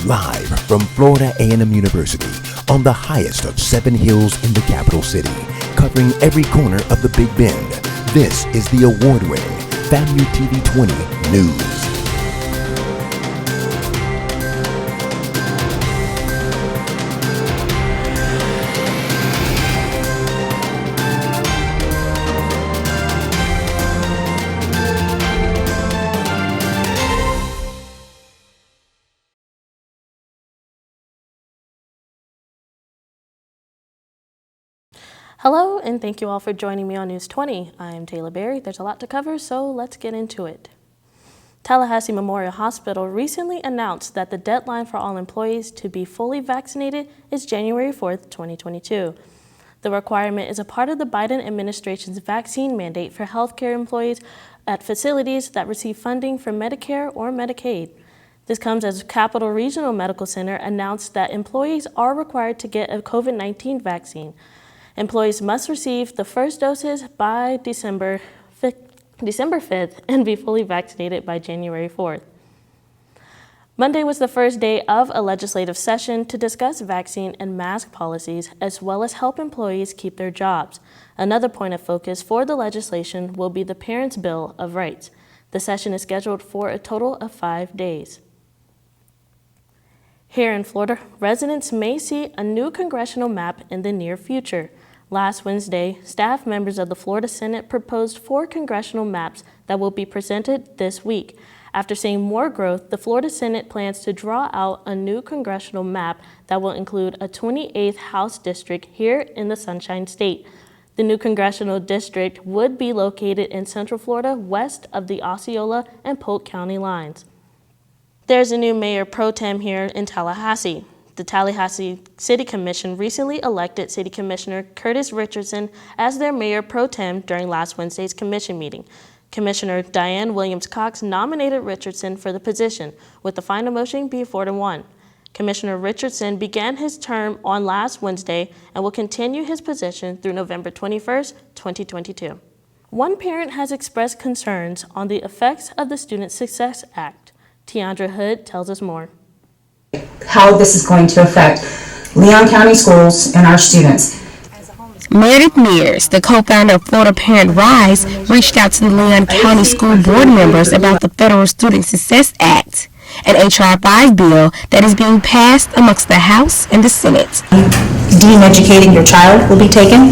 Live from Florida A&M University on the highest of 7 hills in the capital city, covering every corner of the Big Bend. This is the award-winning FAMU TV 20 News. Hello, and thank you all for joining me on News 20. I'm Taylor Berry. There's a lot to cover, so let's get into it. Tallahassee Memorial Hospital recently announced that the deadline for all employees to be fully vaccinated is January 4th, 2022. The requirement is a part of the Biden administration's vaccine mandate for healthcare employees at facilities that receive funding from Medicare or Medicaid. This comes as Capital Regional Medical Center announced that employees are required to get a COVID-19 vaccine. Employees must receive the first doses by December 5th and be fully vaccinated by January 4th. Monday was the first day of a legislative session to discuss vaccine and mask policies, as well as help employees keep their jobs. Another point of focus for the legislation will be the Parents' Bill of Rights. The session is scheduled for a total of 5 days. Here in Florida, residents may see a new congressional map in the near future. Last Wednesday, staff members of the Florida Senate proposed 4 congressional maps that will be presented this week. After seeing more growth, the Florida Senate plans to draw out a new congressional map that will include a 28th House district here in the Sunshine State. The new congressional district would be located in Central Florida, west of the Osceola and Polk County lines. There's a new mayor pro tem here in Tallahassee. The Tallahassee City Commission recently elected City Commissioner Curtis Richardson as their mayor pro tem during last Wednesday's commission meeting. Commissioner Diane Williams-Cox nominated Richardson for the position, with the final motion being 4-1. Commissioner Richardson began his term on last Wednesday and will continue his position through November 21st, 2022. One parent has expressed concerns on the effects of the Student Success Act. Tiandra Hood tells us more. How this is going to affect Leon County schools and our students. Meredith Mears, the co-founder of Florida Parent Rise, reached out to the Leon County school board members about the Federal Student Success Act, an H.R. 5 bill that is being passed amongst the House and the Senate. Educating your child will be taken.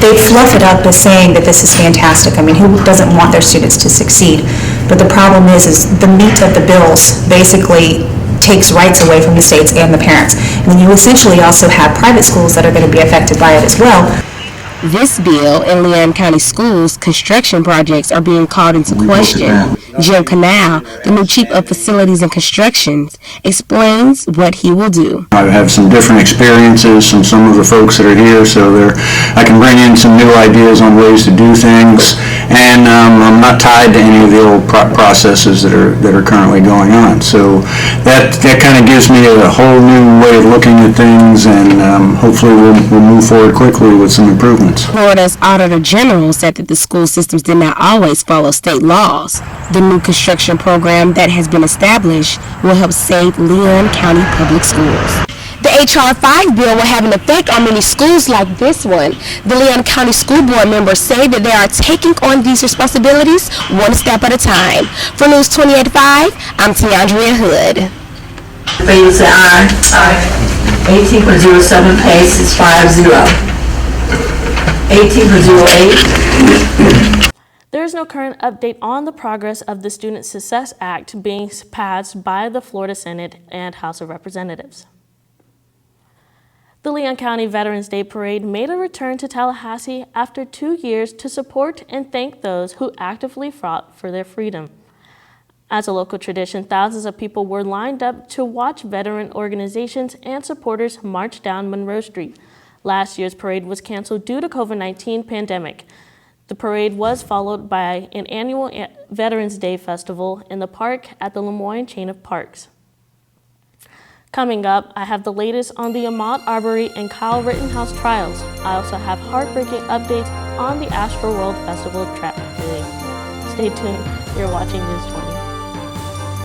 They fluff it up as saying that this is fantastic. I mean, who doesn't want their students to succeed? But the problem is the meat of the bills basically takes rights away from the states and the parents. And then you essentially also have private schools that are going to be affected by it as well. This bill in Leon County schools, construction projects are being called into question. Jim Canal, the new chief of facilities and constructions, explains what he will do. I have some different experiences from some of the folks that are here, so I can bring in some new ideas on ways to do things, and I'm not tied to any of the old processes that are currently going on. So that kind of gives me a whole new way of looking at things, and hopefully we'll move forward quickly with some improvements. Florida's Auditor General said that the school systems did not always follow state laws. The new construction program that has been established will help save Leon County public schools. The H.R. 5 bill will have an effect on many schools like this one. The Leon County School Board members say that they are taking on these responsibilities one step at a time. For News 20 at 5, I'm Tiandra Hood. In favor say aye. Aye. 18.07 passes 5-0. 18.08. There is no current update on the progress of the Student Success Act being passed by the Florida Senate and House of Representatives. The Leon County Veterans Day Parade made a return to Tallahassee after 2 years to support and thank those who actively fought for their freedom. As a local tradition, thousands of people were lined up to watch veteran organizations and supporters march down Monroe Street. Last year's parade was canceled due to COVID-19 pandemic. The parade was followed by an annual Veterans Day Festival in the park at the Lemoyne Chain of Parks. Coming up, I have the latest on the Ahmaud Arbery and Kyle Rittenhouse trials. I also have heartbreaking updates on the Astroworld Festival track. Stay tuned. You're watching News 20.